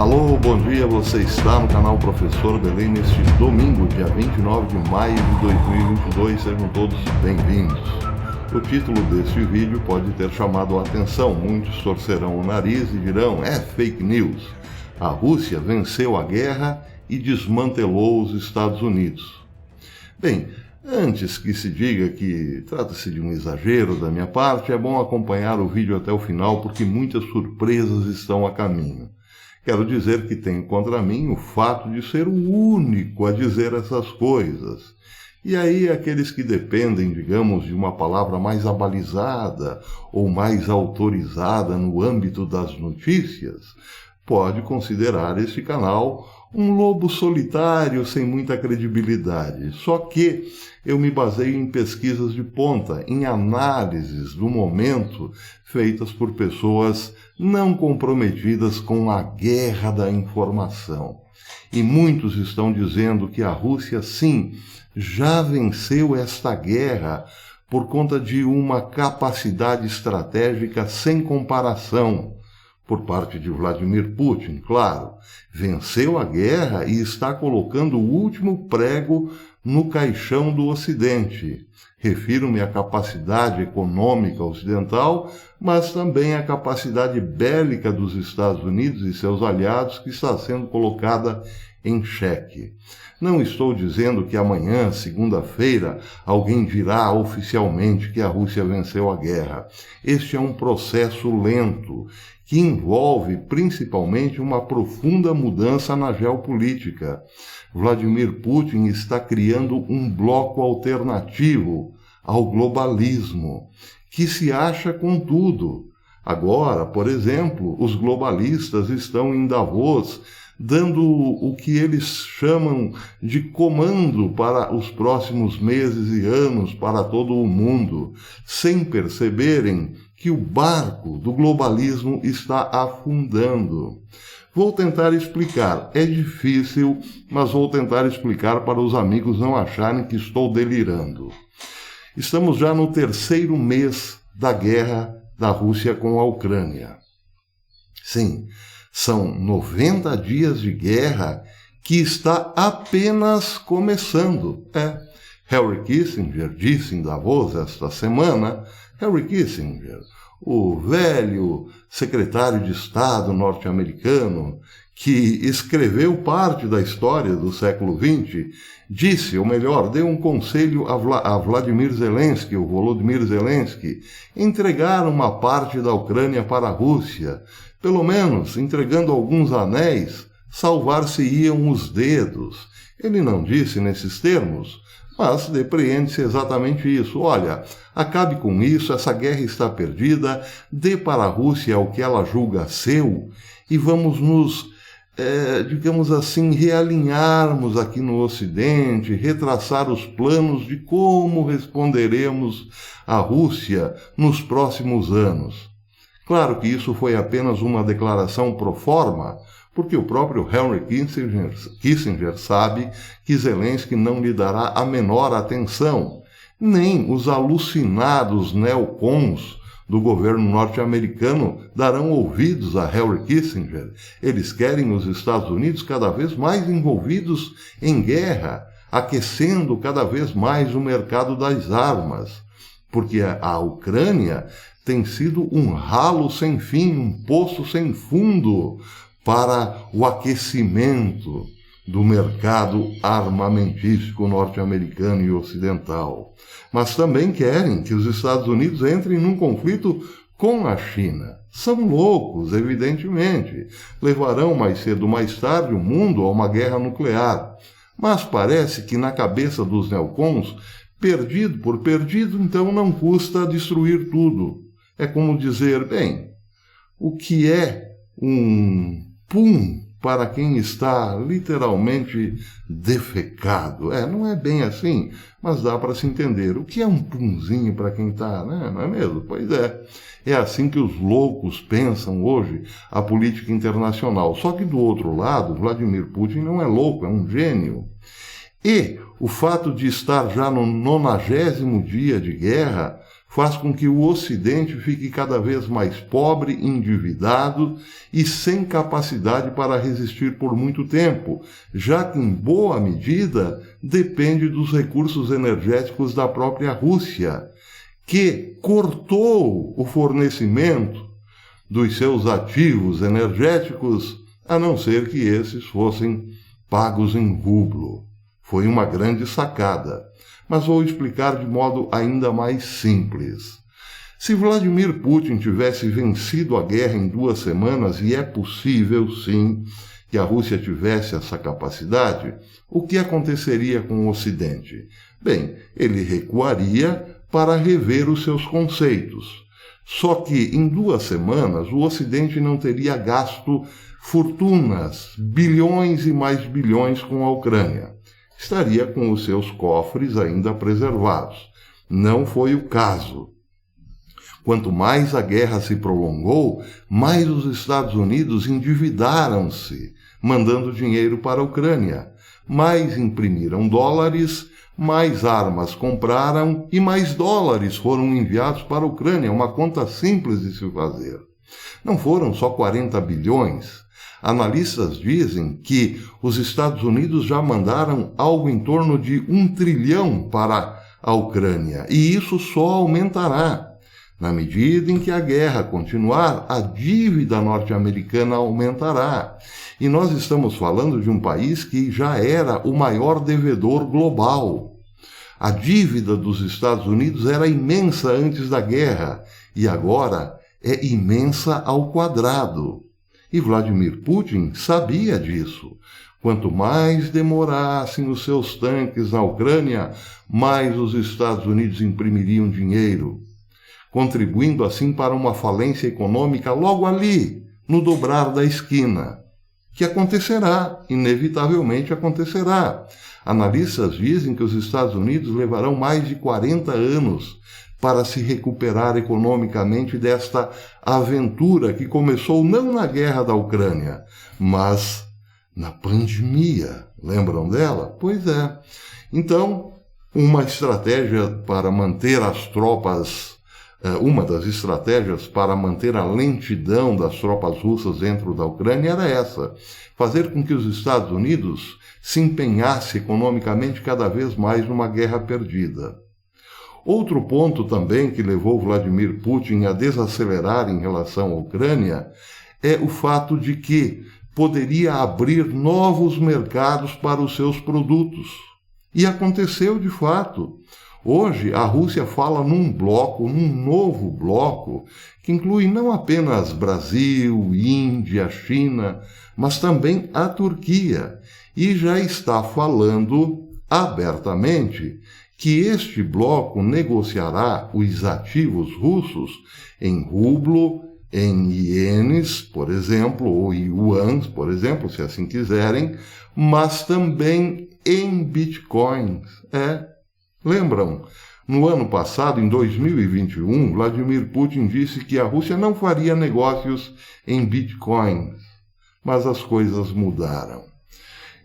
Alô, bom dia, você está no canal Professor Belém neste domingo, dia 29 de maio de 2022, sejam todos bem-vindos. O título deste vídeo pode ter chamado a atenção, muitos torcerão o nariz e dirão, é fake news. A Rússia venceu a guerra e desmantelou os Estados Unidos. Bem, antes que se diga que trata-se de um exagero da minha parte, é bom acompanhar o vídeo até o final porque muitas surpresas estão a caminho. Quero dizer que tenho contra mim o fato de ser o único a dizer essas coisas. E aí aqueles que dependem, digamos, de uma palavra mais abalizada ou mais autorizada no âmbito das notícias, pode considerar este canal um lobo solitário sem muita credibilidade. Só que eu me baseio em pesquisas de ponta, em análises do momento feitas por pessoas não comprometidas com a guerra da informação. E muitos estão dizendo que a Rússia, sim, já venceu esta guerra por conta de uma capacidade estratégica sem comparação. Por parte de Vladimir Putin, claro, venceu a guerra e está colocando o último prego no caixão do Ocidente. Refiro-me à capacidade econômica ocidental, mas também à capacidade bélica dos Estados Unidos e seus aliados que está sendo colocada em xeque. Não estou dizendo que amanhã, segunda-feira, alguém dirá oficialmente que a Rússia venceu a guerra. Este é um processo lento, que envolve principalmente uma profunda mudança na geopolítica. Vladimir Putin está criando um bloco alternativo ao globalismo, que se acha com tudo. Agora, por exemplo, os globalistas estão em Davos, dando o que eles chamam de comando para os próximos meses e anos para todo o mundo, sem perceberem que o barco do globalismo está afundando. Vou tentar explicar. É difícil, mas vou tentar explicar para os amigos não acharem que estou delirando. Estamos já no terceiro mês da guerra da Rússia com a Ucrânia. Sim, são 90 dias de guerra que está apenas começando. Henry Kissinger disse em Davos esta semana, Henry Kissinger, o velho secretário de Estado norte-americano, que escreveu parte da história do século XX, disse, ou melhor, deu um conselho a Vladimir Zelensky, o Volodymyr Zelensky, entregar uma parte da Ucrânia para a Rússia, pelo menos entregando alguns anéis, salvar-se-iam os dedos. Ele não disse nesses termos, mas depreende-se exatamente isso. Olha, acabe com isso, essa guerra está perdida, dê para a Rússia o que ela julga seu e vamos nos, digamos assim, realinharmos aqui no Ocidente, retraçar os planos de como responderemos à Rússia nos próximos anos. Claro que isso foi apenas uma declaração pro forma, porque o próprio Henry Kissinger sabe que Zelensky não lhe dará a menor atenção, nem os alucinados neocons do governo norte-americano darão ouvidos a Henry Kissinger. Eles querem os Estados Unidos cada vez mais envolvidos em guerra, aquecendo cada vez mais o mercado das armas, porque a Ucrânia tem sido um ralo sem fim, um poço sem fundo para o aquecimento do mercado armamentístico norte-americano e ocidental. Mas também querem que os Estados Unidos entrem num conflito com a China. São loucos, evidentemente. Levarão mais cedo ou mais tarde o mundo a uma guerra nuclear. Mas parece que na cabeça dos neocons, perdido por perdido, então não custa destruir tudo. É como dizer, bem, o que é um pum para quem está literalmente defecado? Não é bem assim, mas dá para se entender. O que é um punzinho para quem está, né? Não é mesmo? Pois é. É assim que os loucos pensam hoje a política internacional. Só que do outro lado, Vladimir Putin não é louco, é um gênio. E o fato de estar já no 90º dia de guerra faz com que o Ocidente fique cada vez mais pobre, endividado e sem capacidade para resistir por muito tempo, já que, em boa medida, depende dos recursos energéticos da própria Rússia, que cortou o fornecimento dos seus ativos energéticos, a não ser que esses fossem pagos em rublo. Foi uma grande sacada, mas vou explicar de modo ainda mais simples. Se Vladimir Putin tivesse vencido a guerra em 2 semanas, e é possível, sim, que a Rússia tivesse essa capacidade, o que aconteceria com o Ocidente? Bem, ele recuaria para rever os seus conceitos. Só que em 2 semanas o Ocidente não teria gasto fortunas, bilhões e mais bilhões com a Ucrânia. Estaria com os seus cofres ainda preservados. Não foi o caso. Quanto mais a guerra se prolongou, mais os Estados Unidos endividaram-se, mandando dinheiro para a Ucrânia. Mais imprimiram dólares, mais armas compraram e mais dólares foram enviados para a Ucrânia. Uma conta simples de se fazer. Não foram só 40 bilhões. Analistas dizem que os Estados Unidos já mandaram algo em torno de 1 trilhão para a Ucrânia, e isso só aumentará. Na medida em que a guerra continuar, a dívida norte-americana aumentará. E nós estamos falando de um país que já era o maior devedor global. A dívida dos Estados Unidos era imensa antes da guerra, e agora é imensa ao quadrado. E Vladimir Putin sabia disso. Quanto mais demorassem os seus tanques na Ucrânia, mais os Estados Unidos imprimiriam dinheiro, contribuindo assim para uma falência econômica logo ali, no dobrar da esquina, que acontecerá, inevitavelmente acontecerá. Analistas dizem que os Estados Unidos levarão mais de 40 anos para se recuperar economicamente desta aventura que começou não na guerra da Ucrânia, mas na pandemia. Lembram dela? Pois é. Então, uma estratégia para manter as tropas, uma das estratégias para manter a lentidão das tropas russas dentro da Ucrânia era essa: fazer com que os Estados Unidos se empenhasse economicamente cada vez mais numa guerra perdida. Outro ponto também que levou Vladimir Putin a desacelerar em relação à Ucrânia é o fato de que poderia abrir novos mercados para os seus produtos. E aconteceu de fato. Hoje a Rússia fala num novo bloco, que inclui não apenas Brasil, Índia, China, mas também a Turquia, e já está falando abertamente que este bloco negociará os ativos russos em rublo, em ienes, por exemplo, ou yuans, por exemplo, se assim quiserem, mas também em bitcoins. Lembram? No ano passado, em 2021, Vladimir Putin disse que a Rússia não faria negócios em bitcoins, mas as coisas mudaram.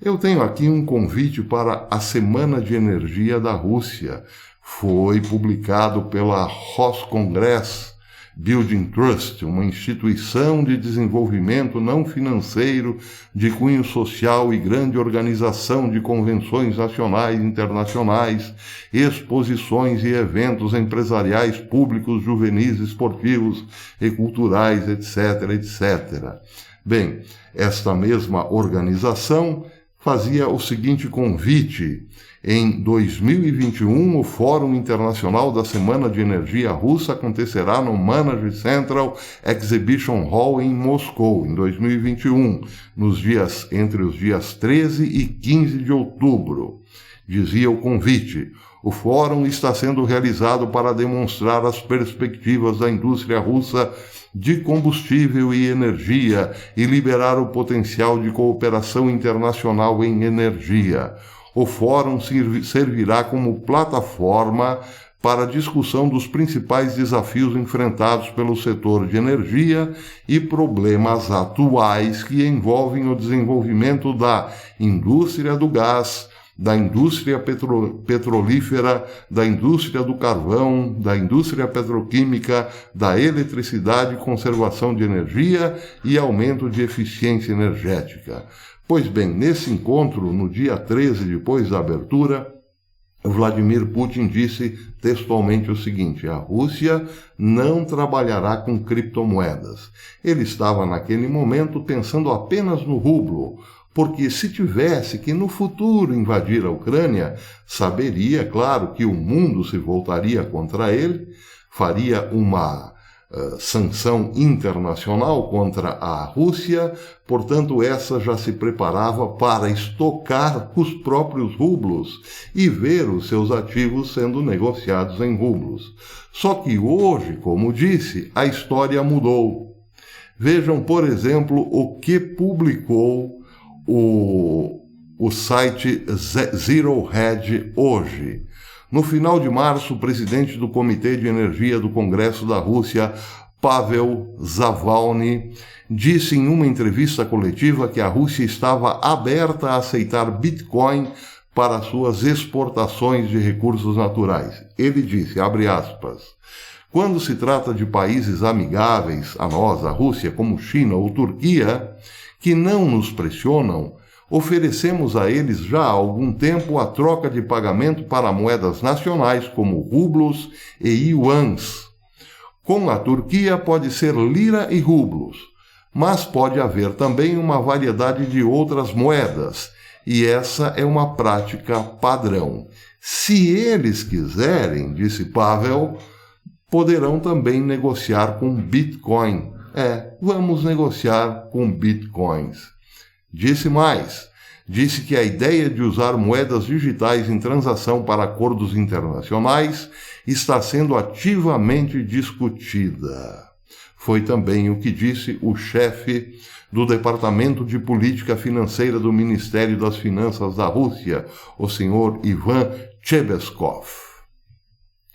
Eu tenho aqui um convite para a Semana de Energia da Rússia. Foi publicado pela Roscongress Building Trust, uma instituição de desenvolvimento não financeiro de cunho social e grande organização de convenções nacionais e internacionais, exposições e eventos empresariais públicos, juvenis, esportivos e culturais, etc., etc. Bem, esta mesma organização fazia o seguinte convite: em 2021, o Fórum Internacional da Semana de Energia Russa acontecerá no Manasvi Central Exhibition Hall em Moscou, em 2021, entre os dias 13 e 15 de outubro. Dizia o convite: o fórum está sendo realizado para demonstrar as perspectivas da indústria russa de combustível e energia e liberar o potencial de cooperação internacional em energia. O fórum servirá como plataforma para a discussão dos principais desafios enfrentados pelo setor de energia e problemas atuais que envolvem o desenvolvimento da indústria do gás, da indústria petrolífera, da indústria do carvão, da indústria petroquímica, da eletricidade, conservação de energia e aumento de eficiência energética. Pois bem, nesse encontro, no dia 13, depois da abertura, Vladimir Putin disse textualmente o seguinte: a Rússia não trabalhará com criptomoedas. Ele estava naquele momento pensando apenas no rublo, porque se tivesse que no futuro invadir a Ucrânia, saberia, claro, que o mundo se voltaria contra ele, faria uma sanção internacional contra a Rússia, portanto essa já se preparava para estocar os próprios rublos e ver os seus ativos sendo negociados em rublos. Só que hoje, como disse, a história mudou. Vejam, por exemplo, o que publicou o site Zero Hedge hoje. No final de março, o presidente do Comitê de Energia do Congresso da Rússia, Pavel Zavalny, disse em uma entrevista coletiva que a Rússia estava aberta a aceitar Bitcoin para suas exportações de recursos naturais. Ele disse, abre aspas, quando se trata de países amigáveis a nós, a Rússia, como China ou Turquia, que não nos pressionam, oferecemos a eles já há algum tempo a troca de pagamento para moedas nacionais como rublos e yuans. Com a Turquia pode ser lira e rublos, mas pode haver também uma variedade de outras moedas, e essa é uma prática padrão. Se eles quiserem, disse Pavel, poderão também negociar com Bitcoin. Vamos negociar com Bitcoins. Disse mais, disse que a ideia de usar moedas digitais em transação para acordos internacionais está sendo ativamente discutida. Foi também o que disse o chefe do Departamento de Política Financeira do Ministério das Finanças da Rússia, o senhor Ivan Chebeskov.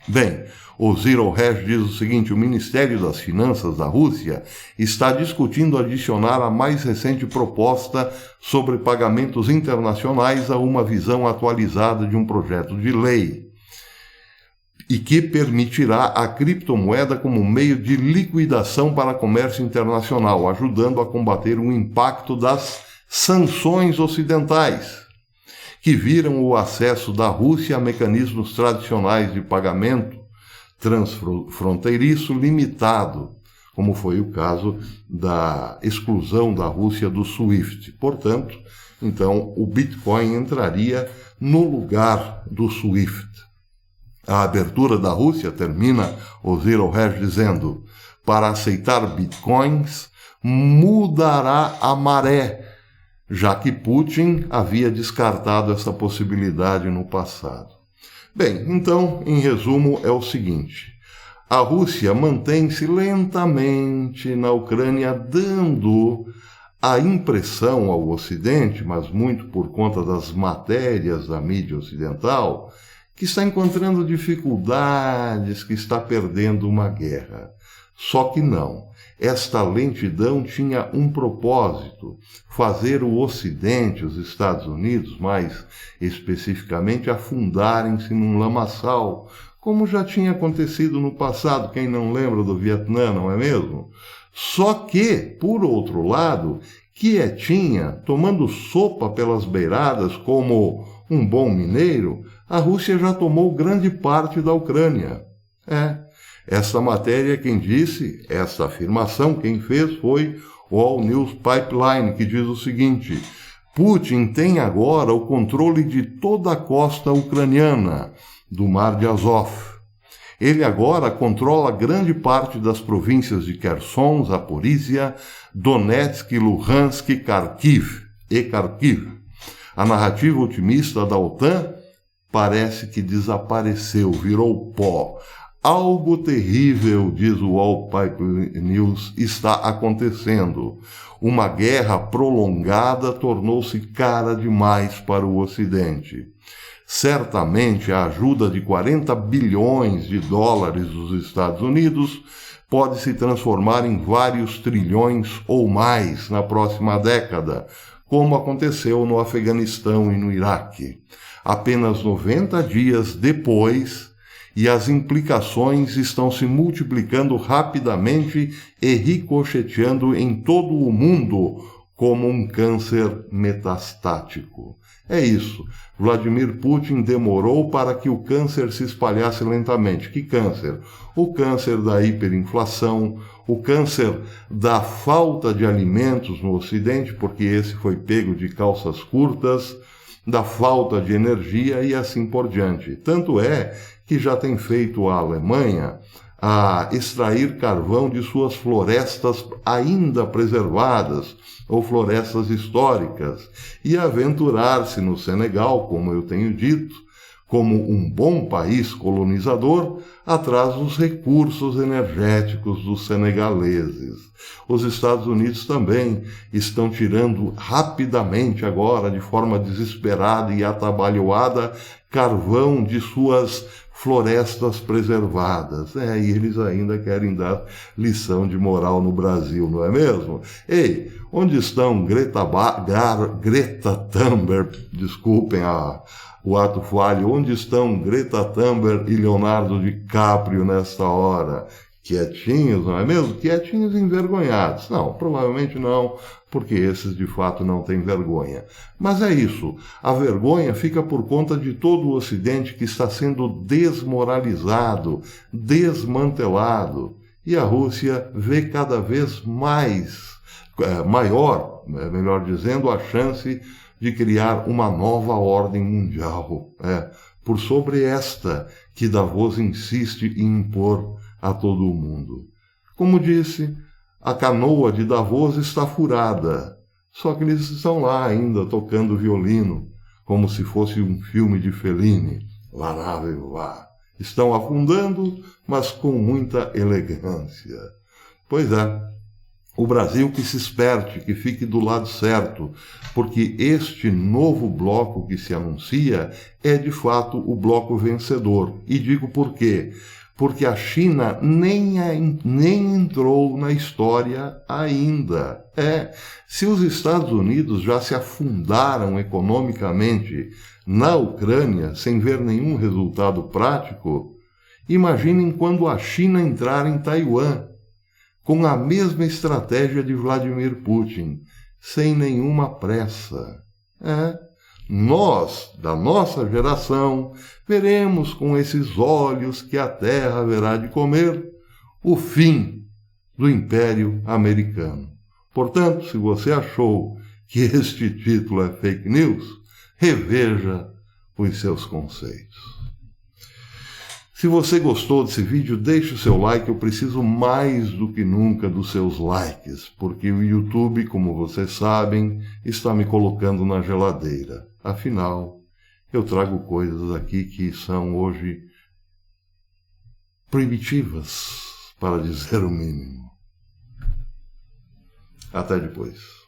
Bem, o Zero Hedge diz o seguinte, o Ministério das Finanças da Rússia está discutindo adicionar a mais recente proposta sobre pagamentos internacionais a uma visão atualizada de um projeto de lei e que permitirá a criptomoeda como meio de liquidação para comércio internacional, ajudando a combater o impacto das sanções ocidentais, que viram o acesso da Rússia a mecanismos tradicionais de pagamento transfronteiriço limitado, como foi o caso da exclusão da Rússia do SWIFT. Portanto, então, o Bitcoin entraria no lugar do SWIFT. A abertura da Rússia, termina o Zero Hedge dizendo, para aceitar Bitcoins, mudará a maré, já que Putin havia descartado essa possibilidade no passado. Bem, então, em resumo, é o seguinte, a Rússia mantém-se lentamente na Ucrânia, dando a impressão ao Ocidente, mas muito por conta das matérias da mídia ocidental, que está encontrando dificuldades, que está perdendo uma guerra. Só que não. Esta lentidão tinha um propósito, fazer o Ocidente, os Estados Unidos, mais especificamente, afundarem-se num lamaçal, como já tinha acontecido no passado, quem não lembra do Vietnã, não é mesmo? Só que, por outro lado, quietinha, tomando sopa pelas beiradas como um bom mineiro, a Rússia já tomou grande parte da Ucrânia. Essa matéria, quem disse, essa afirmação, quem fez foi o All News Pipeline, que diz o seguinte, Putin tem agora o controle de toda a costa ucraniana, do Mar de Azov. Ele agora controla grande parte das províncias de Kherson, Zaporizhia, Donetsk, Luhansk e Kharkiv. A narrativa otimista da OTAN parece que desapareceu, virou pó. Algo terrível, diz o All Pipe News, está acontecendo. Uma guerra prolongada tornou-se cara demais para o Ocidente. Certamente a ajuda de 40 bilhões de dólares dos Estados Unidos pode se transformar em vários trilhões ou mais na próxima década, como aconteceu no Afeganistão e no Iraque. apenas 90 dias depois, e as implicações estão se multiplicando rapidamente e ricocheteando em todo o mundo como um câncer metastático. É isso. Vladimir Putin demorou para que o câncer se espalhasse lentamente. Que câncer? O câncer da hiperinflação, o câncer da falta de alimentos no Ocidente, porque esse foi pego de calças curtas, da falta de energia e assim por diante. Tanto é que já tem feito a Alemanha a extrair carvão de suas florestas ainda preservadas, ou florestas históricas, e aventurar-se no Senegal, como eu tenho dito, como um bom país colonizador, atrás dos recursos energéticos dos senegaleses. Os Estados Unidos também estão tirando rapidamente agora, de forma desesperada e atabalhoada, carvão de suas florestas preservadas. E eles ainda querem dar lição de moral no Brasil, não é mesmo? Ei, onde estão Greta Thunberg, desculpem o ato falho, onde estão Greta Thunberg e Leonardo DiCaprio nesta hora? Quietinhos, não é mesmo? Quietinhos e envergonhados. Não, provavelmente não, porque esses de fato não têm vergonha. Mas é isso, a vergonha fica por conta de todo o Ocidente que está sendo desmoralizado, desmantelado, e a Rússia vê cada vez maior, melhor dizendo, a chance de criar uma nova ordem mundial, por sobre esta que Davos insiste em impor a todo o mundo. Como disse, a canoa de Davos está furada, só que eles estão lá ainda tocando violino, como se fosse um filme de Fellini. Estão afundando, mas com muita elegância. Pois é, o Brasil que se esperte, que fique do lado certo, porque este novo bloco que se anuncia é de fato o bloco vencedor. E digo por quê? Porque a China nem entrou na história ainda. Se os Estados Unidos já se afundaram economicamente na Ucrânia sem ver nenhum resultado prático, imaginem quando a China entrar em Taiwan, com a mesma estratégia de Vladimir Putin, sem nenhuma pressa. Nós, da nossa geração, veremos com esses olhos que a terra haverá de comer o fim do Império Americano. Portanto, se você achou que este título é fake news, reveja os seus conceitos. Se você gostou desse vídeo, deixe o seu like. Eu preciso mais do que nunca dos seus likes, porque o YouTube, como vocês sabem, está me colocando na geladeira. Afinal, eu trago coisas aqui que são hoje primitivas, para dizer o mínimo. Até depois.